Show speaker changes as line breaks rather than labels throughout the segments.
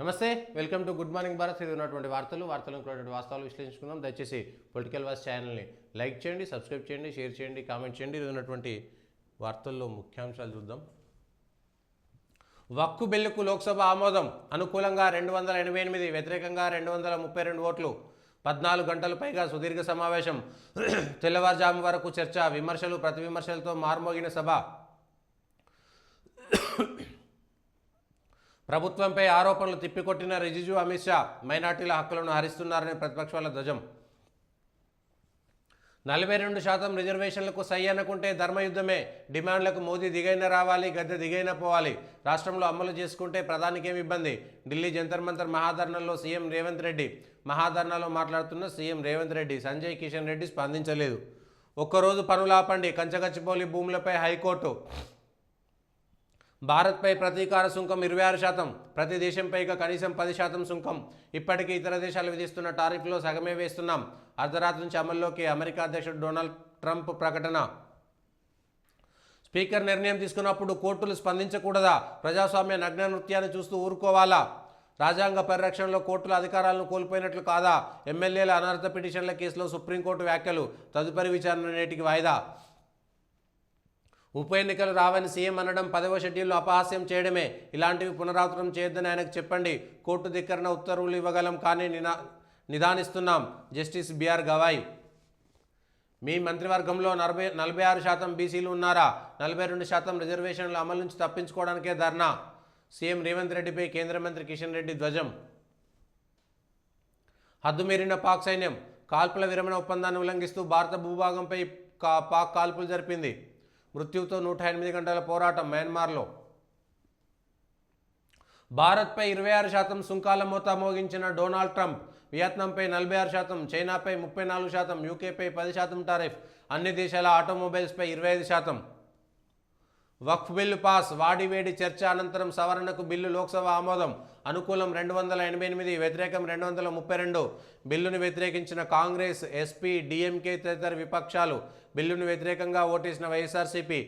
నమస్తే, welcome to good morning Bharat. ఇది ఉన్నటువంటి వార్తలను వాస్తవాలు విశ్లేషించుకుందాం. దయచేసి పొలిటికల్ వాయిస్ ఛానల్ని లైక్ చేయండి, సబ్స్క్రైబ్ చేయండి, షేర్ చేయండి, కామెంట్ చేయండి. ఇది ఉన్నటువంటి వార్తల్లో ముఖ్యాంశాలు చూద్దాం. వక్ఫ్ బిల్లుకు లోక్సభ ఆమోదం. అనుకూలంగా 288, వ్యతిరేకంగా 232 ఓట్లు. 14 గంటల పైగా సుదీర్ఘ సమావేశం. తెల్లవారుజాము వరకు చర్చ, విమర్శలు ప్రతి విమర్శలతో మార్మోగిన సభ. ప్రభుత్వంపై ఆరోపణలు తిప్పికొట్టిన రిజిజు, అమిత్ షా. మైనార్టీల హక్కులను హరిస్తున్నారని ప్రతిపక్షాల ధ్వజం. 42% రిజర్వేషన్లకు సై అనుకుంటే ధర్మయుద్ధమే. డిమాండ్లకు మోదీ దిగైన రావాలి, గద్దె దిగైన పోవాలి. రాష్ట్రంలో అమలు చేసుకుంటే ప్రధానికేం ఇబ్బంది. ఢిల్లీ జంతర్ మంతర్ మహాధర్నాలో సీఎం రేవంత్ రెడ్డి. మహాధర్నాలో మాట్లాడుతున్న సీఎం రేవంత్ రెడ్డి. సంజయ్ కిషన్ రెడ్డి స్పందించలేదు. ఒక్కరోజు పనులాపండి. కంచగచ్చిబౌలి భూములపై హైకోర్టు. భారత్పై ప్రతీకార సుంకం 26%. ప్రతి దేశంపై కనీసం 10% సుంకం. ఇప్పటికీ ఇతర దేశాలు విధిస్తున్న టారిఫ్లో సగమే వేస్తున్నాం. అర్ధరాత్రి నుంచి అమల్లోకి అమెరికా అధ్యక్షుడు డొనాల్డ్ ట్రంప్ ప్రకటన. స్పీకర్ నిర్ణయం తీసుకున్నప్పుడు కోర్టులు స్పందించకూడదా? ప్రజాస్వామ్య నగ్న నృత్యాన్ని చూస్తూ ఊరుకోవాలా? రాజ్యాంగ పరిరక్షణలో కోర్టుల అధికారాలను కోల్పోయినట్లు కాదా? ఎమ్మెల్యేల అనర్హత పిటిషన్ల కేసులో సుప్రీంకోర్టు వ్యాఖ్యలు. తదుపరి విచారణ నేటికి వాయిదా. ఉప ఎన్నికలు రావని సీఎం అనడం 10వ షెడ్యూల్ను అపహాస్యం చేయడమే. ఇలాంటివి పునరావృతం చేయొద్దని ఆయనకు చెప్పండి. కోర్టు ధిక్కరణ ఉత్తర్వులు ఇవ్వగలం, కానీ నిదానిస్తున్నాం. Justice BR Gavai. మీ మంత్రివర్గంలో 46% బీసీలు ఉన్నారా? 42% రిజర్వేషన్ల అమలు నుంచి తప్పించుకోవడానికే ధర్నా. సీఎం రేవంత్ రెడ్డిపై కేంద్ర మంత్రి కిషన్ రెడ్డి ధ్వజం. హద్దుమీరిన పాక్ సైన్యం. కాల్పుల విరమణ ఒప్పందాన్ని ఉల్లంఘిస్తూ భారత భూభాగంపై పాక్ కాల్పులు జరిపింది. మృత్యువుతో 108 గంటల పోరాటం మయన్మార్లో. భారత్పై 26% సుంకాల మోత మోగించిన డొనాల్డ్ ట్రంప్. వియత్నాంపై 46%, చైనాపై 34%, యూకేపై 10% టారిఫ్. అన్ని దేశాల ఆటోమొబైల్స్పై 25%. వక్ఫ్ బిల్లు పాస్. వాడివేడి చర్చ అనంతరం సవరణకు బిల్లు లోక్సభ ఆమోదం. అనుకూలం 288, వ్యతిరేకం 232. బిల్లును వ్యతిరేకించిన కాంగ్రెస్, ఎస్పీ, డీఎంకే తదితర విపక్షాలు. బిల్లును వ్యతిరేకంగా ఓటేసిన వైఎస్ఆర్సీపీ.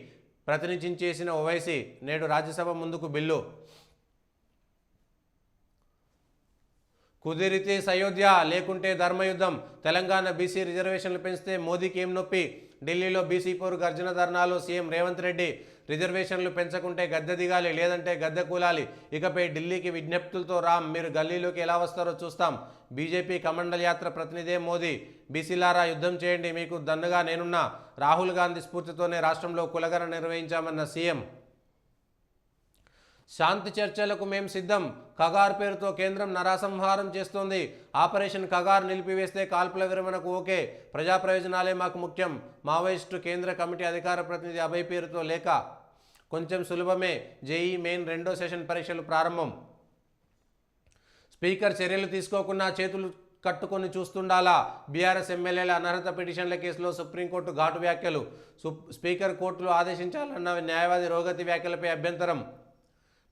ప్రతినిధి చేసిన ఓవైసీ. నేడు రాజ్యసభ ముందుకు బిల్లు. కుదిరితే సయోధ్య, లేకుంటే ధర్మయుద్ధం. తెలంగాణ బీసీ రిజర్వేషన్లు పెంచితే మోదీకి ఏం నొప్పి? ఢిల్లీలో బీసీ పోరు గర్జన ధర్నాలో సీఎం రేవంత్ రెడ్డి. రిజర్వేషన్లు పెంచకుంటే గద్దె దిగాలి, లేదంటే గద్దె కూలాలి. ఇకపై ఢిల్లీకి విజ్ఞప్తులతో రామ్. మీరు గల్లీలోకి ఎలా వస్తారో చూస్తాం. బీజేపీ కమండల్ యాత్ర ప్రతినిధే మోదీ. బీసీలారా యుద్ధం చేయండి, మీకు దన్నుగా నేనున్నా. రాహుల్ గాంధీ స్ఫూర్తితోనే రాష్ట్రంలో కులగన నిర్వహించామన్న సీఎం. శాంతి చర్చలకు మేం సిద్ధం. కగార్ పేరుతో కేంద్రం నరసంహారం చేస్తోంది. ఆపరేషన్ కగార్ నిలిపివేస్తే కాల్పుల విరమణకు ఓకే. ప్రజా ప్రయోజనాలే మాకు ముఖ్యం. మావోయిస్టు కేంద్ర కమిటీ అధికార ప్రతినిధి అభయ్ పేరుతో లేఖ. కొంచెం సులభమే. జేఈ మెయిన్ 2వ సెషన్ పరీక్షలు ప్రారంభం. స్పీకర్ చర్యలు తీసుకోకుండా చేతులు కట్టుకొని చూస్తుండాలా? బీఆర్ఎస్ ఎమ్మెల్యేల అనర్హత పిటిషన్ల కేసులో సుప్రీంకోర్టు ఘాటు వ్యాఖ్యలు. స్పీకర్ కోర్టులు ఆదేశించాలన్న న్యాయవాది రోగతి వ్యాఖ్యలపై అభ్యంతరం.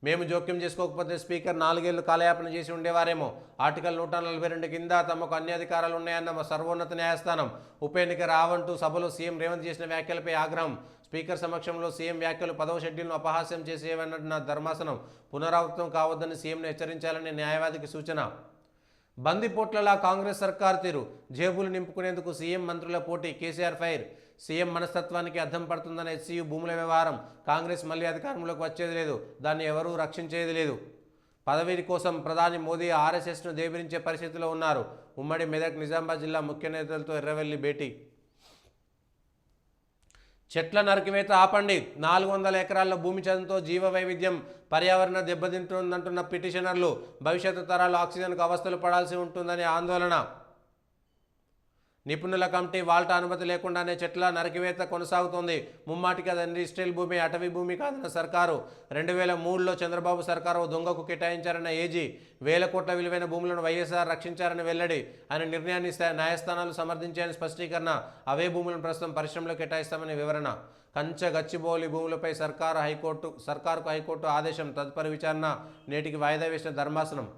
మేము జోక్యం చేసుకోకపోతే స్పీకర్ 4 ఏళ్లు కాలయాపన చేసి ఉండేవారేమో. ఆర్టికల్ 142 కింద తమకు అన్ని అధికారాలు ఉన్నాయన్న సర్వోన్నత న్యాయస్థానం. ఉప ఎన్నిక రావంటూ సభలో సీఎం రేవంత్ చేసిన వ్యాఖ్యలపై ఆగ్రహం. స్పీకర్ సమక్షంలో సీఎం వ్యాఖ్యలు 10వ షెడ్యూల్ను అపహాస్యం చేసేవన్న ధర్మాసనం. పునరావృతం కావద్దని సీఎంను హెచ్చరించాలని న్యాయవాదికి సూచన. బందిపోట్లలా కాంగ్రెస్ సర్కార్ తీరు. జేబులు నింపుకునేందుకు సీఎం మంత్రుల పోటీ. కేసీఆర్ ఫైర్. సీఎం మనస్తత్వానికి అద్దం పడుతుందన్న హెచ్సీయూ భూముల వ్యవహారం. కాంగ్రెస్ మళ్లీ అధికారంలోకి వచ్చేది లేదు, దాన్ని ఎవరూ రక్షించేది లేదు. పదవి కోసం ప్రధాని మోదీ ఆర్ఎస్ఎస్ను దేబిరించే పరిస్థితిలో ఉన్నారు. ఉమ్మడి మెదక్, నిజామాబాద్ జిల్లా ముఖ్య నేతలతో ఎర్రవెల్లి భేటీ. చెట్ల నరికివేత ఆపండి. 400 ఎకరాల భూమి చదువుతో జీవ వైవిధ్యం, పర్యావరణ దెబ్బతింటుందంటున్న పిటిషనర్లు. భవిష్యత్తు తరాలు ఆక్సిజన్కు అవస్థలు పడాల్సి ఉంటుందని ఆందోళన. నిపుణుల కమిటీ వాల్టా అనుమతి లేకుండానే చెట్ల నరికివేత కొనసాగుతోంది. ముమ్మాటికి అది ఇండస్ట్రియల్ భూమి, అటవీ భూమి కాదన్న సర్కారు. 2003లో చంద్రబాబు సర్కారు దొంగకు కేటాయించారన్న ఏజీ. 1000 కోట్ల విలువైన భూములను వైఎస్ఆర్ రక్షించారని వెల్లడి. ఆయన నిర్ణయాన్ని న్యాయస్థానాలు సమర్థించాయని స్పష్టీకరణ. అవే భూములను ప్రస్తుతం పరిశ్రమలో కేటాయిస్తామని వివరణ. కంచగచ్చిబౌలి భూములపై సర్కారుకు హైకోర్టు ఆదేశం. తదుపరి విచారణ నేటికి వాయిదా వేసిన ధర్మాసనం.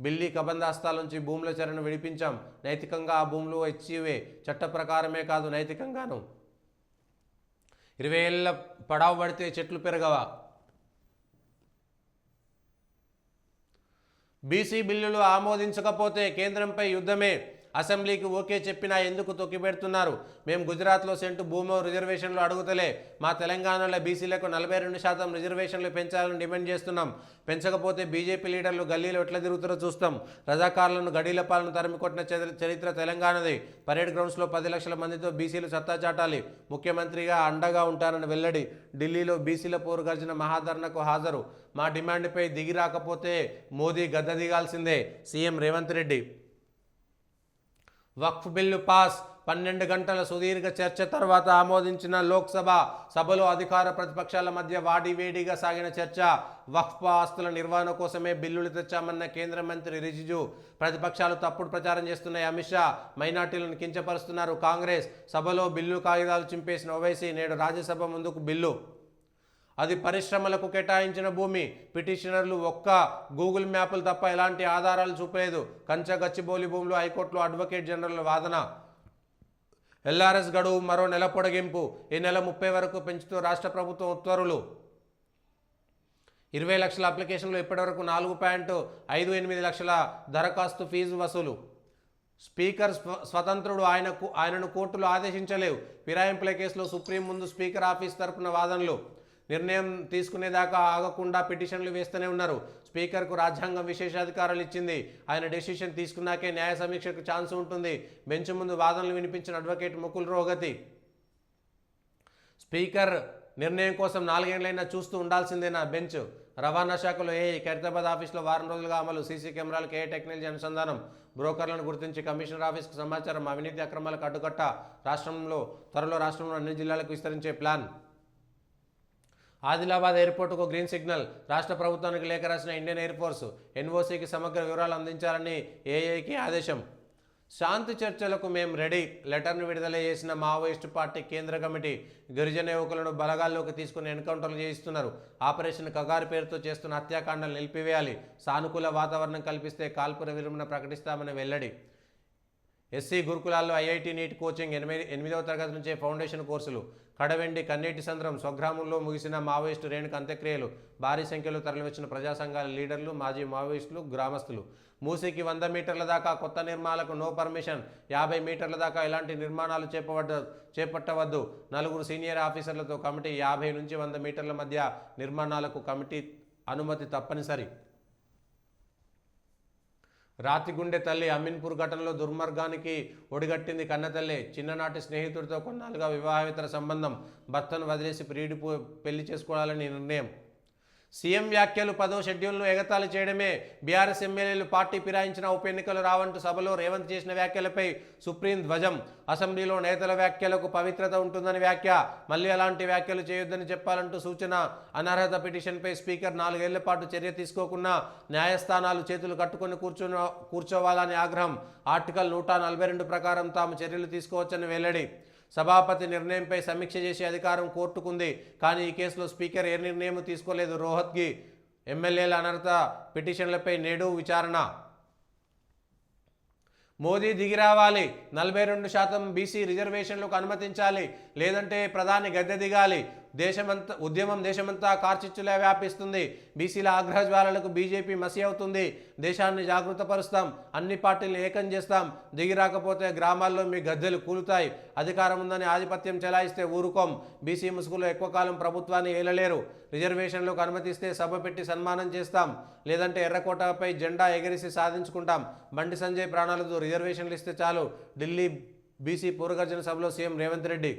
బిల్లి కబందాస్తాల నుంచి భూముల చరణ విడిపించాం. నైతికంగా ఆ భూములు హెచ్సివే. చట్ట ప్రకారమే కాదు, నైతికంగాను. 20 ఏళ్ల పడావు పడితే చెట్లు పెరగవా? బీసీ బిల్లులు ఆమోదించకపోతే కేంద్రంపై యుద్ధమే. అసెంబ్లీకి ఓకే చెప్పినా ఎందుకు తొక్కిపెడుతున్నారు? మేము గుజరాత్లో సెంటు భూమో రిజర్వేషన్లు అడుగుతలే. మా తెలంగాణలో బీసీలకు 42% రిజర్వేషన్లు పెంచాలని డిమాండ్ చేస్తున్నాం. పెంచకపోతే బీజేపీ లీడర్లు గల్లీలో ఎట్లా తిరుగుతారో చూస్తాం. రజాకారులను గడీల పాలను తరిమికొట్టిన చరిత్ర తెలంగాణది. పరేడ్ గ్రౌండ్స్లో 10 లక్షల మందితో బీసీలు సత్తా చాటాలి. ముఖ్యమంత్రిగా అండగా ఉంటారని వెల్లడి. ఢిల్లీలో బీసీల పోరు గర్జన మహాధర్నకు హాజరు. మా డిమాండ్పై దిగి రాకపోతే మోదీ గద్ద దిగాల్సిందే. సీఎం రేవంత్ రెడ్డి. వక్ఫ్ బిల్లు పాస్. 12 గంటల సుదీర్ఘ చర్చ తర్వాత ఆమోదించిన లోక్సభ. సభలో అధికార ప్రతిపక్షాల మధ్య వాడివేడిగా సాగిన చర్చ. వక్ఫ్ ఆస్తుల నిర్వహణ కోసమే బిల్లులు తెచ్చామన్న కేంద్ర మంత్రి రిజిజు. ప్రతిపక్షాలు తప్పుడు ప్రచారం చేస్తున్నాయి అమిత్ షా. మైనార్టీలను కించపరుస్తున్నారు కాంగ్రెస్. సభలో బిల్లు కాగితాలు చింపేసిన ఓవైసీ. నేడు రాజ్యసభ ముందుకు బిల్లు. అది పరిశ్రమలకు కేటాయించిన భూమి. పిటిషనర్లు ఒక్క గూగుల్ మ్యాపులు తప్ప ఎలాంటి ఆధారాలు చూపలేదు. కంచ గచ్చిబౌలి భూములు హైకోర్టులో అడ్వకేట్ జనరల్ వాదన. ఎల్ఆర్ఎస్ గడువు మరో నెల పొడిగింపు. ఈ నెల 30 వరకు పెంచుతూ రాష్ట్ర ప్రభుత్వం ఉత్తర్వులు. 20 లక్షల అప్లికేషన్లు ఇప్పటివరకు 4.58 లక్షల దరఖాస్తు ఫీజు వసూలు. స్పీకర్ స్వతంత్రుడు. ఆయనను కోర్టులు ఆదేశించలేవు. ఫిరాయింపుల కేసులో సుప్రీం ముందు స్పీకర్ ఆఫీస్ తరపున వాదనలు. నిర్ణయం తీసుకునేదాకా ఆగకుండా పిటిషన్లు వేస్తూనే ఉన్నారు. స్పీకర్కు రాజ్యాంగం విశేషాధికారాలు ఇచ్చింది. ఆయన డెసిషన్ తీసుకున్నాకే న్యాయ సమీక్షకు ఛాన్స్ ఉంటుంది. బెంచ్ ముందు వాదనలు వినిపించిన అడ్వకేట్ ముకుల్ రోహతగి. స్పీకర్ నిర్ణయం కోసం 4 ఏళ్లైనా చూస్తూ ఉండాల్సిందేనా బెంచ్. రవాణా శాఖలో ఖైరతాబాద్ ఆఫీసులో వారం రోజులుగా అమలు. సీసీ కెమెరాలకు టెక్నాలజీ అనుసంధానం. బ్రోకర్లను గుర్తించి కమిషనర్ ఆఫీస్కు సమాచారం. అవినీతి అక్రమాలకు అడ్డుకట్ట. త్వరలో రాష్ట్రంలో అన్ని జిల్లాలకు విస్తరించే ప్లాన్. ఆదిలాబాద్ ఎయిర్పోర్టుకు గ్రీన్ సిగ్నల్. రాష్ట్ర ప్రభుత్వానికి లేఖ రాసిన ఇండియన్ ఎయిర్ ఫోర్స్. ఎన్ఓసీకి సమగ్ర వివరాలు అందించాలని ఏఐకి ఆదేశం. శాంతి చర్చలకు మేం రెడీ. లెటర్ను విడుదల చేసిన మావోయిస్టు పార్టీ కేంద్ర కమిటీ. గిరిజన యువకులను బలగాల్లోకి తీసుకుని ఎన్కౌంటర్లు చేయిస్తున్నారు. ఆపరేషన్ కగారు పేరుతో చేస్తున్న హత్యాకాండలు నిలిపివేయాలి. సానుకూల వాతావరణం కల్పిస్తే కాల్పుల విరమణ ప్రకటిస్తామని వెల్లడి. ఎస్సీ గురుకులాల్లో ఐఐటి నీట్ కోచింగ్. 8వ తరగతి నుంచే ఫౌండేషన్ కోర్సులు. కడవెండి కన్నీటి సంద్రం స్వగ్రామంలో ముగిసిన మావోయిస్టు రేణుక అంత్యక్రియలు. భారీ సంఖ్యలో తరలివచ్చిన ప్రజా సంఘాల లీడర్లు, మాజీ మావోయిస్టులు, గ్రామస్తులు. మూసీకి 100 మీటర్ల దాకా కొత్త నిర్మాణాలకు నో పర్మిషన్. 50 మీటర్ల దాకా ఎలాంటి నిర్మాణాలు చేపట్టవద్దు. 4 సీనియర్ ఆఫీసర్లతో కమిటీ. 50 నుంచి 100 మీటర్ల మధ్య నిర్మాణాలకు కమిటీ అనుమతి తప్పనిసరి. రాతిగుండె తల్లి. అమీన్పూర్ ఘటనలో దుర్మార్గానికి ఒడిగట్టింది కన్నతల్లి. చిన్ననాటి స్నేహితుడితో కొన్నాళ్ళుగా వివాహేతర సంబంధం. భర్తను వదిలేసి ప్రియుడి పెళ్లి చేసుకోవాలని నిర్ణయం. సీఎం వ్యాఖ్యలు 10వ షెడ్యూల్ను ఎగతాళి చేయడమే. బీఆర్ఎస్ ఎమ్మెల్యేలు పార్టీ ఫిరాయించిన ఉప ఎన్నికలు రావంటూ సభలో రేవంత్ చేసిన వ్యాఖ్యలపై సుప్రీం ధ్వజం. అసెంబ్లీలో నేతల వ్యాఖ్యలకు పవిత్రత ఉంటుందని వ్యాఖ్య. మళ్ళీ అలాంటి వ్యాఖ్యలు చేయొద్దని చెప్పాలంటూ సూచన. అనర్హత పిటిషన్పై స్పీకర్ 4 ఏళ్ల పాటు చర్య తీసుకోకున్నా న్యాయస్థానాలు చేతులు కట్టుకుని కూర్చోవాలని ఆగ్రహం. ఆర్టికల్ 142 ప్రకారం తాము చర్యలు తీసుకోవచ్చని వెల్లడి. సభాపతి నిర్ణయంపై సమీక్ష చేసే అధికారం కోర్టుకుంది. కానీ ఈ కేసులో స్పీకర్ ఏ నిర్ణయం తీసుకోలేదు. రోహత్గి. ఎమ్మెల్యేల అనర్హత పిటిషన్లపై నేడు విచారణ. మోదీ దిగిరావాలి. 42% బీసీ రిజర్వేషన్లకు అనుమతించాలి. లేదంటే ప్రధాని గద్దె దిగాలి. దేశమంతా కార్చిచ్చులా వ్యాపిస్తుంది. బీసీల ఆగ్రహజ్వాలలకు బీజేపీ మసి అవుతుంది. దేశాన్ని జాగృతపరుస్తాం. అన్ని పార్టీలను ఏకం చేస్తాం. దిగిరాకపోతే గ్రామాల్లో మీ గద్దెలు కూలుతాయి. అధికారం ఉందని ఆధిపత్యం చెలాయిస్తే ఊరుకోం. బీసీ ముసుగులో ఎక్కువ కాలం ప్రభుత్వాన్ని ఏలలేరు. రిజర్వేషన్లకు అనుమతిస్తే సభ పెట్టి సన్మానం చేస్తాం. లేదంటే ఎర్రకోటపై జెండా ఎగిరిసి సాధించుకుంటాం. బండి సంజయ్ ప్రాణాలతో రిజర్వేషన్లు ఇస్తే చాలు. ఢిల్లీ బీసీ పూర్వగర్జన సభలో సీఎం రేవంత్ రెడ్డి.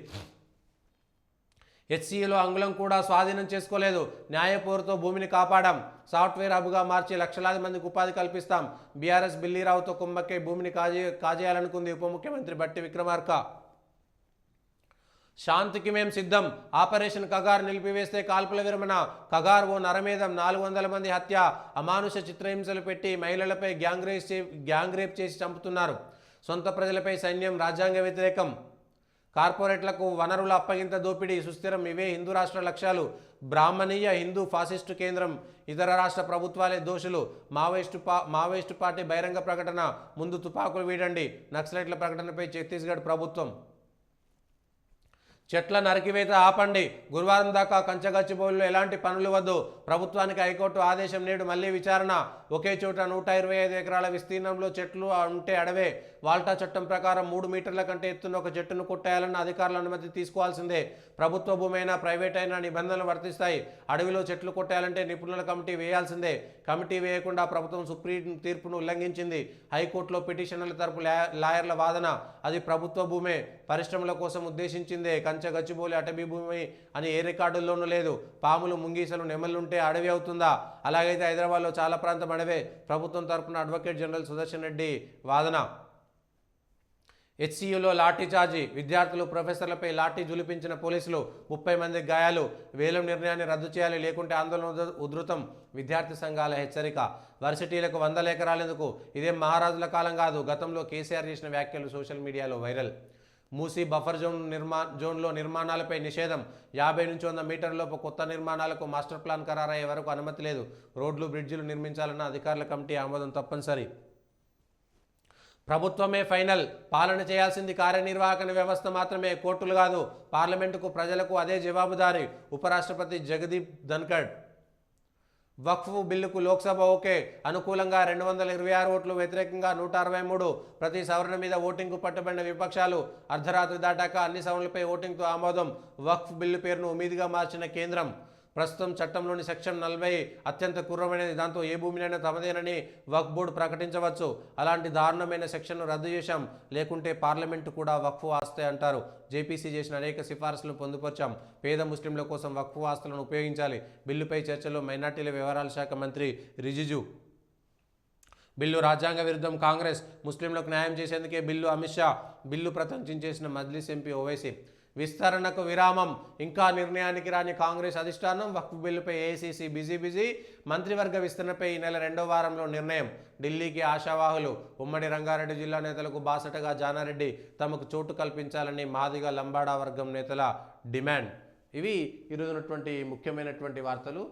హెచ్సీలో అంగుళం కూడా స్వాధీనం చేసుకోలేదు. న్యాయపోరుతో భూమిని కాపాడాం. సాఫ్ట్వేర్ హబ్గా మార్చి లక్షలాది మందికి ఉపాధి కల్పిస్తాం. బీఆర్ఎస్ బిల్లీరావుతో కుమ్మక్కై భూమిని కాజేయాలనుకుంది ఉప ముఖ్యమంత్రి బట్టి విక్రమార్క. శాంతికి మేం సిద్ధం. ఆపరేషన్ కగార్ నిలిపివేస్తే కాల్పుల విరమణ. కగార్ ఓ నరమేధం. 400 మంది హత్య. అమానుష చిత్రహింసలు పెట్టి మహిళలపై గ్యాంగ్ రేప్ చేసి చంపుతున్నారు. సొంత ప్రజలపై సైన్యం రాజ్యాంగ వ్యతిరేకం. కార్పొరేట్లకు వనరుల అప్పగింత దోపిడీ సుస్థిరం. ఇవే హిందూ రాష్ట్ర లక్ష్యాలు. బ్రాహ్మణీయ హిందూ ఫాసిస్టు కేంద్రం. ఇతర రాష్ట్ర ప్రభుత్వాలే దోషులు. మావోయిస్టు పార్టీ బహిరంగ ప్రకటన. ముందు తుపాకులు వీడండి. నక్సలైట్ల ప్రకటనపై ఛత్తీస్గఢ్ ప్రభుత్వం. చెట్ల నరికివేత ఆపండి. గురువారం దాకా కంచగచ్చిబౌలిలో ఎలాంటి పనులు వద్దు. ప్రభుత్వానికి హైకోర్టు ఆదేశం. నేడు మళ్లీ విచారణ. ఒకే చోట 125 ఎకరాల విస్తీర్ణంలో చెట్లు ఉంటే అడవే. వాల్టా చట్టం ప్రకారం 3 మీటర్ల కంటే ఎత్తున ఒక చెట్టును కొట్టేయాలన్న అధికారుల అనుమతి తీసుకోవాల్సిందే. ప్రభుత్వ భూమి అయినా ప్రైవేట్ అయినా నిబంధనలు వర్తిస్తాయి. అడవిలో చెట్లు కొట్టేయాలంటే నిపుణుల కమిటీ వేయాల్సిందే. కమిటీ వేయకుండా ప్రభుత్వం సుప్రీం తీర్పును ఉల్లంఘించింది. హైకోర్టులో పిటిషనర్ల తరపు లాయర్ల వాదన, అది ప్రభుత్వ భూమే, పరిశ్రమల కోసం ఉద్దేశించిందే, కంచె గచ్చిబౌలి అటవీ భూమి అని ఏ రికార్డుల్లోనూ లేదు. పాములు, ముంగీసలు, నెమలుంటే అడవి అవుతుందా? అలాగైతే హైదరాబాద్లో చాలా ప్రాంతం అడవే. ప్రభుత్వం తరపున అడ్వకేట్ జనరల్ సుదర్శన్ రెడ్డి వాదన. హెచ్సియులో లాఠీ చార్జీ, విద్యార్థులు ప్రొఫెసర్లపై లాఠీ జులిపించిన పోలీసులు, 30 మంది గాయాలు. వేలం నిర్ణయాన్ని రద్దు చేయాలి, లేకుంటే ఆందోళన ఉధృతం. విద్యార్థి సంఘాల హెచ్చరిక. వర్సిటీలకు 100 ఎకరాలెందుకు? ఇదేం మహారాజుల కాలం కాదు. గతంలో కేసీఆర్ చేసిన వ్యాఖ్యలు సోషల్ మీడియాలో వైరల్. మూసీ బఫర్ జోన్లో నిర్మాణాలపై నిషేధం. 50 నుంచి 100 మీటర్లలోపు కొత్త నిర్మాణాలకు మాస్టర్ ప్లాన్ ఖరారయ్యే వరకు అనుమతి లేదు. రోడ్లు, బ్రిడ్జిలు నిర్మించాలన్న అధికారుల కమిటీ ఆమోదం తప్పనిసరి. ప్రభుత్వమే ఫైనల్, పాలన చేయాల్సింది కార్యనిర్వాహక వ్యవస్థ మాత్రమే, కోర్టులు కాదు. పార్లమెంటుకు, ప్రజలకు అదే జవాబుదారీ. ఉపరాష్ట్రపతి జగదీప్ ధన్కడ్. వక్ఫ్ బిల్లుకు లోక్సభ ఓకే, అనుకూలంగా 226 ఓట్లు, వ్యతిరేకంగా 163. ప్రతి సవరణ మీద ఓటింగ్కు పట్టుబడిన విపక్షాలు. అర్ధరాత్రి దాటాక అన్ని సవరణలపై ఓటింగ్తో ఆమోదం. వక్ఫ్ బిల్లు పేరును ఉమీద్గా మార్చిన కేంద్రం. ప్రస్తుతం చట్టంలోని సెక్షన్ 40 అత్యంత క్రూరమైనది. దాంతో ఏ భూమినైనా తమదేనని వక్ఫ్ బోర్డు ప్రకటించవచ్చు. అలాంటి దారుణమైన సెక్షన్ను రద్దు చేశాం, లేకుంటే పార్లమెంటు కూడా వక్ఫ్ ఆస్తే అంటారు. జేపీసీ చేసిన అనేక సిఫార్సులను పొందుపరిచాం. పేద ముస్లింల కోసం వక్ఫ్ ఆస్తులను ఉపయోగించాలి. బిల్లుపై చర్చలో మైనార్టీల వ్యవహారాల శాఖ మంత్రి రిజిజు. బిల్లు రాజ్యాంగ విరుద్ధం, కాంగ్రెస్. ముస్లింలకు న్యాయం చేసేందుకే బిల్లు, అమిత్ షా. బిల్లు ప్రశంసించేసిన మజ్లిస్ ఎంపీ ఓవైసీ. విస్తరణకు విరామం, ఇంకా నిర్ణయానికి రాని కాంగ్రెస్ అధిష్టానం. వక్ఫ్ బిల్లుపై ఏఐసీసీ బిజీ. మంత్రివర్గ విస్తరణపై ఈ నెల 2వ వారంలో నిర్ణయం. ఢిల్లీకి ఆశావాహులు. ఉమ్మడి రంగారెడ్డి జిల్లా నేతలకు బాసటగా జానారెడ్డి. తమకు చోటు కల్పించాలని మాదిగ లంబాడా వర్గం నేతల డిమాండ్. ఇవి ఈరోజున్నటువంటి ముఖ్యమైనటువంటి వార్తలు.